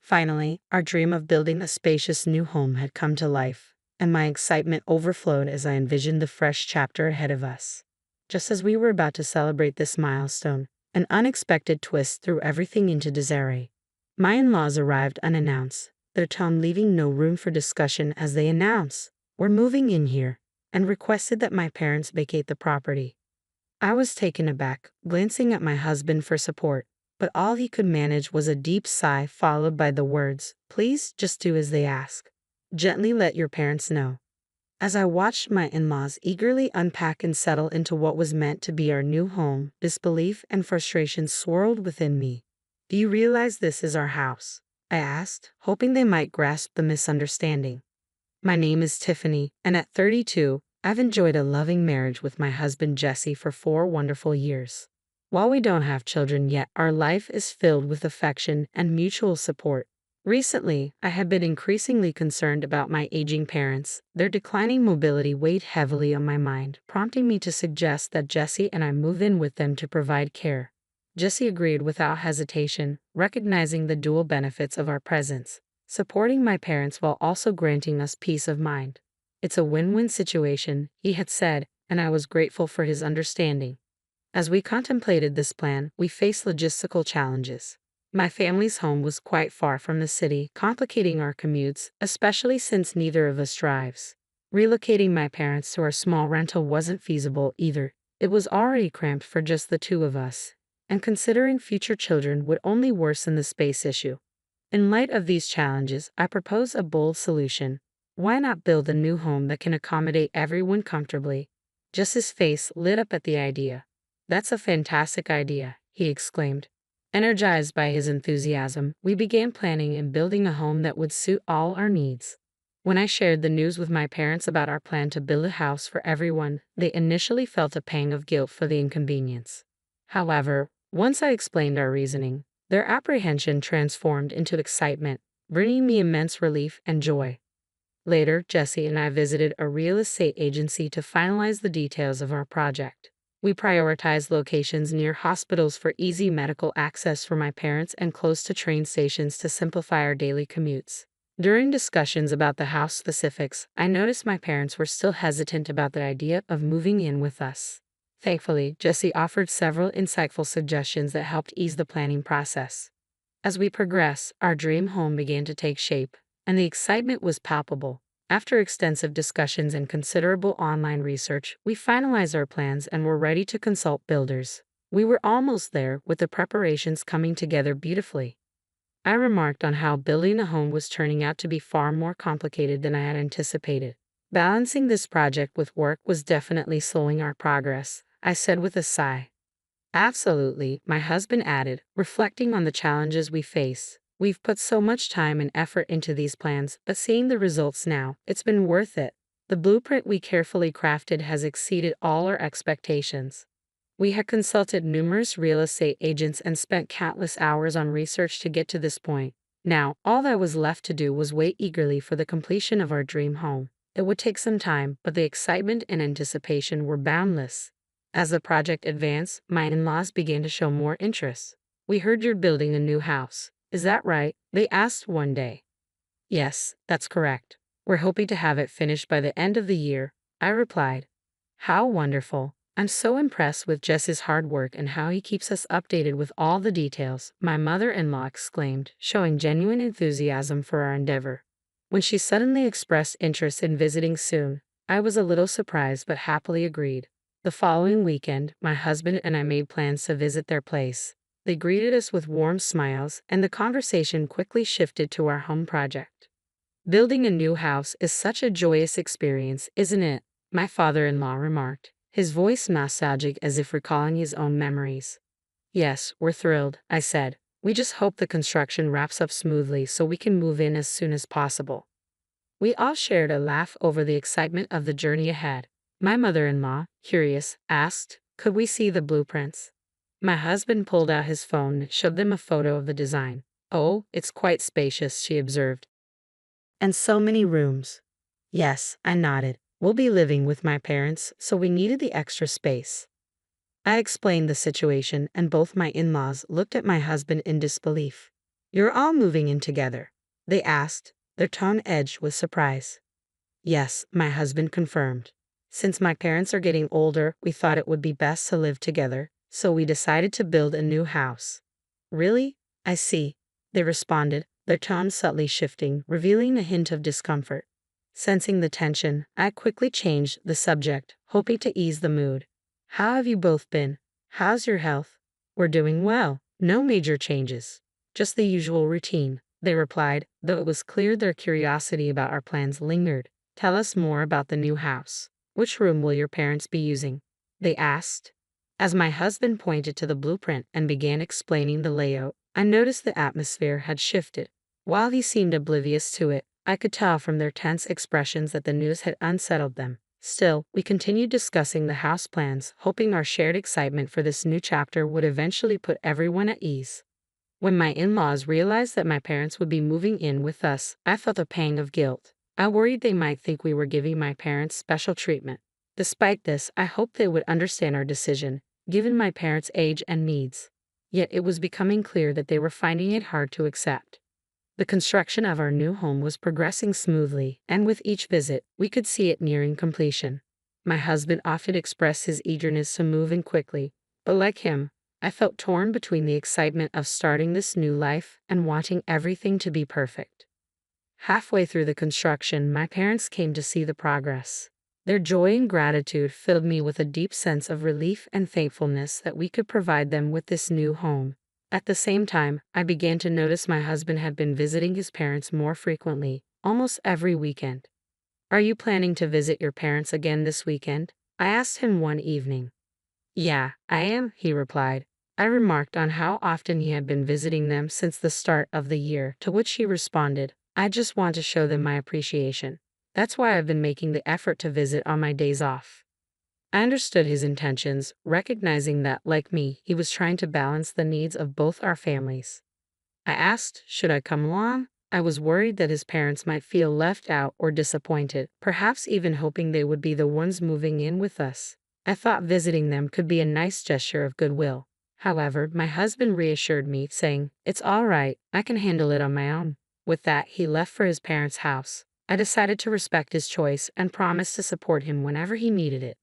Finally, our dream of building a spacious new home had come to life, and my excitement overflowed as I envisioned the fresh chapter ahead of us. Just as we were about to celebrate this milestone, an unexpected twist threw everything into disarray. My in-laws arrived unannounced, their tone leaving no room for discussion as they announced, "We're moving in here," and requested that my parents vacate the property. I was taken aback, glancing at my husband for support, but all he could manage was a deep sigh followed by the words, "Please just do as they ask. Gently let your parents know." As I watched my in-laws eagerly unpack and settle into what was meant to be our new home, disbelief and frustration swirled within me. "Do you realize this is our house?" I asked, hoping they might grasp the misunderstanding. My name is Tiffany, and at 32, I've enjoyed a loving marriage with my husband Jesse for 4 wonderful years. While we don't have children yet, our life is filled with affection and mutual support. Recently, I have been increasingly concerned about my aging parents. Their declining mobility weighed heavily on my mind, prompting me to suggest that Jesse and I move in with them to provide care. Jesse agreed without hesitation, recognizing the dual benefits of our presence, supporting my parents while also granting us peace of mind. "It's a win-win situation," he had said, and I was grateful for his understanding. As we contemplated this plan, we faced logistical challenges. My family's home was quite far from the city, complicating our commutes, especially since neither of us drives. Relocating my parents to our small rental wasn't feasible either. It was already cramped for just the 2 of us, and considering future children would only worsen the space issue. In light of these challenges, I proposed a bold solution. Why not build a new home that can accommodate everyone comfortably? Jesse's face lit up at the idea. "That's a fantastic idea," he exclaimed. Energized by his enthusiasm, we began planning and building a home that would suit all our needs. When I shared the news with my parents about our plan to build a house for everyone, they initially felt a pang of guilt for the inconvenience. However, once I explained our reasoning, their apprehension transformed into excitement, bringing me immense relief and joy. Later, Jesse and I visited a real estate agency to finalize the details of our project. We prioritized locations near hospitals for easy medical access for my parents and close to train stations to simplify our daily commutes. During discussions about the house specifics, I noticed my parents were still hesitant about the idea of moving in with us. Thankfully, Jesse offered several insightful suggestions that helped ease the planning process. As we progressed, our dream home began to take shape, and the excitement was palpable. After extensive discussions and considerable online research, we finalized our plans and were ready to consult builders. We were almost there, with the preparations coming together beautifully. I remarked on how building a home was turning out to be far more complicated than I had anticipated. Balancing this project with work was definitely slowing our progress, I said with a sigh. "Absolutely," my husband added, reflecting on the challenges we face. "We've put so much time and effort into these plans, but seeing the results now, it's been worth it. The blueprint we carefully crafted has exceeded all our expectations." We had consulted numerous real estate agents and spent countless hours on research to get to this point. Now, all that was left to do was wait eagerly for the completion of our dream home. It would take some time, but the excitement and anticipation were boundless. As the project advanced, my in-laws began to show more interest. "We heard you're building a new house. Is that right?" they asked one day. "Yes, that's correct. We're hoping to have it finished by the end of the year," I replied. "How wonderful. I'm so impressed with Jess's hard work and how he keeps us updated with all the details," my mother-in-law exclaimed, showing genuine enthusiasm for our endeavor. When she suddenly expressed interest in visiting soon, I was a little surprised but happily agreed. The following weekend, my husband and I made plans to visit their place. They greeted us with warm smiles, and the conversation quickly shifted to our home project. "Building a new house is such a joyous experience, isn't it?" my father-in-law remarked, his voice nostalgic as if recalling his own memories. "Yes, we're thrilled," I said. "We just hope the construction wraps up smoothly so we can move in as soon as possible." We all shared a laugh over the excitement of the journey ahead. My mother-in-law, curious, asked, "Could we see the blueprints?" My husband pulled out his phone and showed them a photo of the design. "Oh, it's quite spacious," she observed. "And so many rooms." "Yes," I nodded. "We'll be living with my parents, so we needed the extra space." I explained the situation, and both my in-laws looked at my husband in disbelief. You're all moving in together?" they asked, their tone edged with surprise. "Yes," my husband confirmed. "Since my parents are getting older, we thought it would be best to live together, so we decided to build a new house." "Really? I see," they responded, their tone subtly shifting, revealing a hint of discomfort. Sensing the tension, I quickly changed the subject, hoping to ease the mood. "How have you both been? How's your health?" "We're doing well. No major changes. Just the usual routine," they replied, though it was clear their curiosity about our plans lingered. "Tell us more about the new house. Which room will your parents be using?" they asked. As my husband pointed to the blueprint and began explaining the layout, I noticed the atmosphere had shifted. While he seemed oblivious to it, I could tell from their tense expressions that the news had unsettled them. Still, we continued discussing the house plans, hoping our shared excitement for this new chapter would eventually put everyone at ease. When my in-laws realized that my parents would be moving in with us, I felt a pang of guilt. I worried they might think we were giving my parents special treatment. Despite this, I hoped they would understand our decision, given my parents' age and needs. Yet it was becoming clear that they were finding it hard to accept. The construction of our new home was progressing smoothly, and with each visit, we could see it nearing completion. My husband often expressed his eagerness to move in quickly, but like him, I felt torn between the excitement of starting this new life and wanting everything to be perfect. Halfway through the construction, my parents came to see the progress. Their joy and gratitude filled me with a deep sense of relief and thankfulness that we could provide them with this new home. At the same time, I began to notice my husband had been visiting his parents more frequently, almost every weekend. "Are you planning to visit your parents again this weekend?" I asked him one evening. "Yeah, I am," he replied. I remarked on how often he had been visiting them since the start of the year, to which he responded, "I just want to show them my appreciation. That's why I've been making the effort to visit on my days off." I understood his intentions, recognizing that, like me, he was trying to balance the needs of both our families. I asked, should I come along? I was worried that his parents might feel left out or disappointed, perhaps even hoping they would be the ones moving in with us. I thought visiting them could be a nice gesture of goodwill. However, my husband reassured me, saying, "It's all right, I can handle it on my own." With that, he left for his parents' house. I decided to respect his choice and promised to support him whenever he needed it.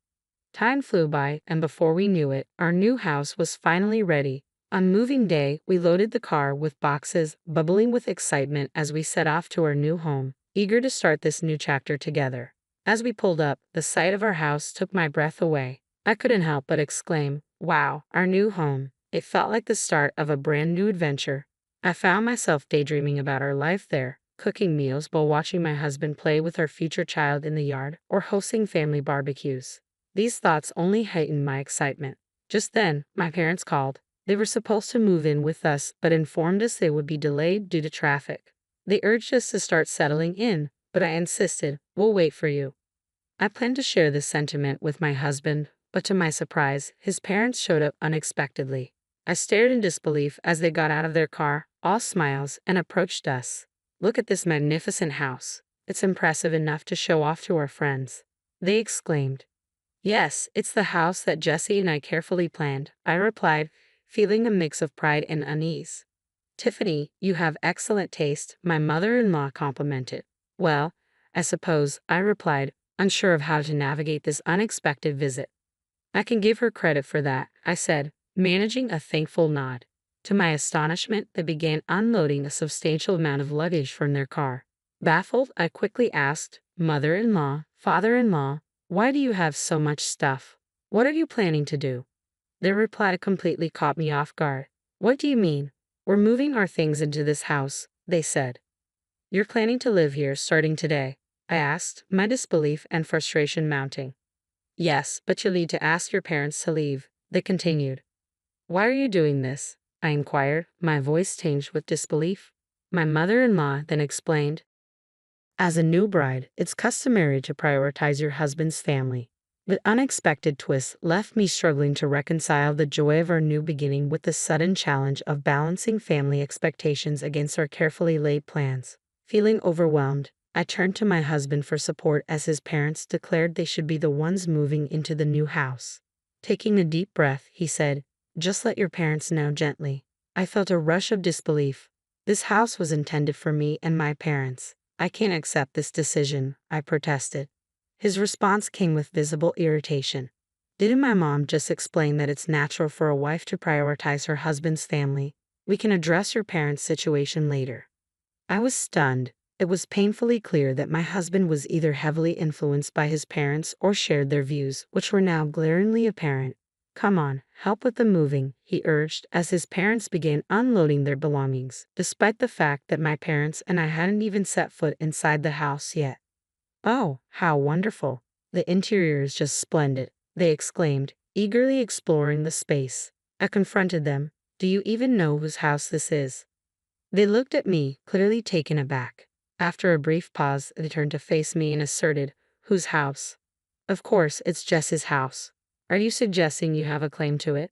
Time flew by, and before we knew it, our new house was finally ready. On moving day, we loaded the car with boxes, bubbling with excitement as we set off to our new home, eager to start this new chapter together. As we pulled up, the sight of our house took my breath away. I couldn't help but exclaim, "Wow, our new home." It felt like the start of a brand new adventure. I found myself daydreaming about our life there, cooking meals while watching my husband play with our future child in the yard, or hosting family barbecues. These thoughts only heightened my excitement. Just then, my parents called. They were supposed to move in with us, but informed us they would be delayed due to traffic. They urged us to start settling in, but I insisted, "We'll wait for you." I planned to share this sentiment with my husband, but to my surprise, his parents showed up unexpectedly. I stared in disbelief as they got out of their car, all smiles, and approached us. "Look at this magnificent house. It's impressive enough to show off to our friends," they exclaimed. "Yes, it's the house that Jesse and I carefully planned," I replied, feeling a mix of pride and unease. "Tiffany, you have excellent taste," my mother-in-law complimented. "Well, I suppose," I replied, unsure of how to navigate this unexpected visit. "I can give her credit for that," I said, managing a thankful nod. To my astonishment, they began unloading a substantial amount of luggage from their car. Baffled, I quickly asked, "Mother-in-law, father-in-law, why do you have so much stuff? What are you planning to do?" Their reply completely caught me off guard. "What do you mean? We're moving our things into this house," they said. "You're planning to live here starting today?" I asked, my disbelief and frustration mounting. "Yes, but you'll need to ask your parents to leave," they continued. "Why are you doing this?" I inquired, my voice tinged with disbelief. My mother-in-law then explained, "As a new bride, it's customary to prioritize your husband's family." The unexpected twist left me struggling to reconcile the joy of our new beginning with the sudden challenge of balancing family expectations against our carefully laid plans. Feeling overwhelmed, I turned to my husband for support as his parents declared they should be the ones moving into the new house. Taking a deep breath, he said, "Just let your parents know gently." I felt a rush of disbelief. This house was intended for me and my parents. I can't accept this decision, I protested. His response came with visible irritation. Didn't my mom just explain that it's natural for a wife to prioritize her husband's family? We can address your parents' situation later. I was stunned. It was painfully clear that my husband was either heavily influenced by his parents or shared their views, which were now glaringly apparent. Come on, help with the moving, he urged as his parents began unloading their belongings, despite the fact that my parents and I hadn't even set foot inside the house yet. Oh, how wonderful. The interior is just splendid, they exclaimed, eagerly exploring the space. I confronted them. Do you even know whose house this is? They looked at me, clearly taken aback. After a brief pause, they turned to face me and asserted, whose house? Of course, it's Jess's house. Are you suggesting you have a claim to it?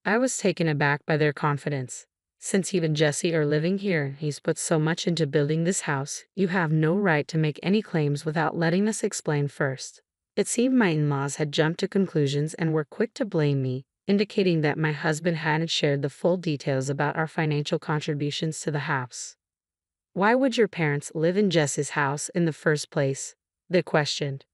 I was taken aback by their confidence. Since you and Jesse are living here and he's put so much into building this house, you have no right to make any claims without letting us explain first. It seemed my in-laws had jumped to conclusions and were quick to blame me, indicating that my husband hadn't shared the full details about our financial contributions to the house. Why would your parents live in Jess's house in the first place? They questioned.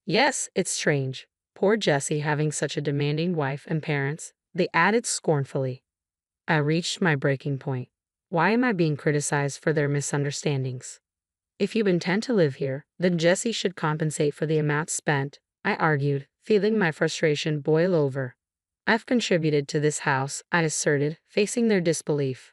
Yes, it's strange. Poor Jesse having such a demanding wife and parents, they added scornfully. I reached my breaking point. Why am I being criticized for their misunderstandings? If you intend to live here, then Jesse should compensate for the amount spent, I argued, feeling my frustration boil over. I've contributed to this house, I asserted, facing their disbelief.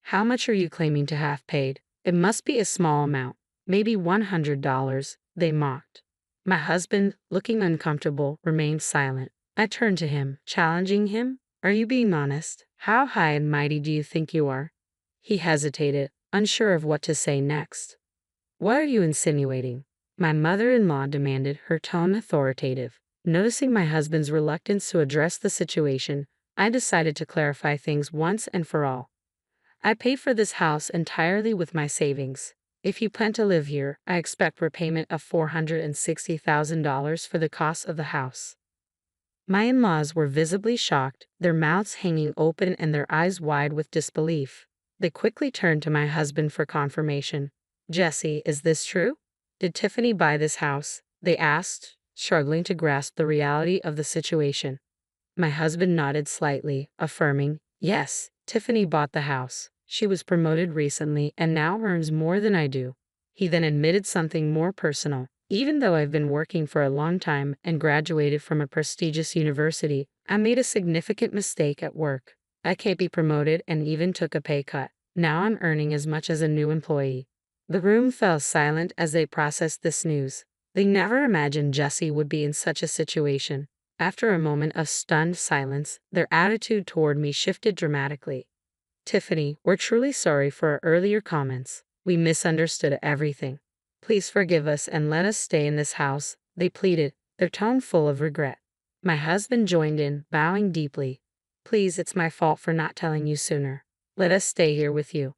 How much are you claiming to have paid? It must be a small amount, maybe $100, they mocked. My husband, looking uncomfortable, remained silent. I turned to him, challenging him. Are you being honest? How high and mighty do you think you are? He hesitated, unsure of what to say next. What are you insinuating? My mother-in-law demanded, her tone authoritative. Noticing my husband's reluctance to address the situation, I decided to clarify things once and for all. I paid for this house entirely with my savings. If you plan to live here, I expect repayment of $460,000 for the cost of the house. My in-laws were visibly shocked, their mouths hanging open and their eyes wide with disbelief. They quickly turned to my husband for confirmation. Jesse, is this true? Did Tiffany buy this house? They asked, struggling to grasp the reality of the situation. My husband nodded slightly, affirming, yes, Tiffany bought the house. She was promoted recently and now earns more than I do. He then admitted something more personal. Even though I've been working for a long time and graduated from a prestigious university, I made a significant mistake at work. I can't be promoted and even took a pay cut. Now I'm earning as much as a new employee. The room fell silent as they processed this news. They never imagined Jesse would be in such a situation. After a moment of stunned silence, their attitude toward me shifted dramatically. Tiffany, we're truly sorry for our earlier comments. We misunderstood everything. Please forgive us and let us stay in this house, they pleaded, their tone full of regret. My husband joined in, bowing deeply. Please, it's my fault for not telling you sooner. Let us stay here with you.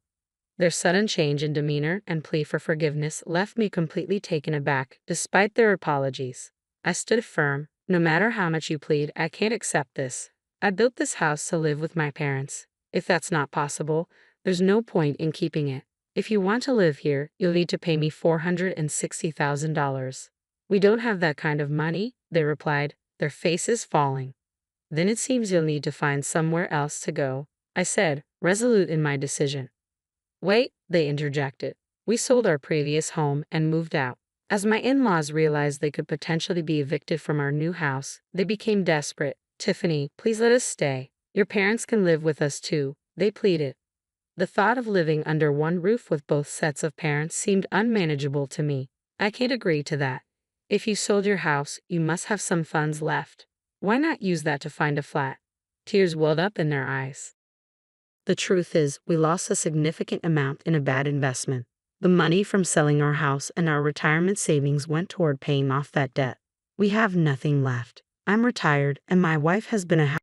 Their sudden change in demeanor and plea for forgiveness left me completely taken aback, despite their apologies. I stood firm. No matter how much you plead, I can't accept this. I built this house to live with my parents. If that's not possible, there's no point in keeping it. If you want to live here, you'll need to pay me $460,000. We don't have that kind of money, they replied, their faces falling. Then it seems you'll need to find somewhere else to go, I said, resolute in my decision. Wait, they interjected. We sold our previous home and moved out. As my in-laws realized they could potentially be evicted from our new house, they became desperate. Tiffany, please let us stay. Your parents can live with us too, they pleaded. The thought of living under one roof with both sets of parents seemed unmanageable to me. I can't agree to that. If you sold your house, you must have some funds left. Why not use that to find a flat? Tears welled up in their eyes. The truth is, we lost a significant amount in a bad investment. The money from selling our house and our retirement savings went toward paying off that debt. We have nothing left. I'm retired, and my wife has been a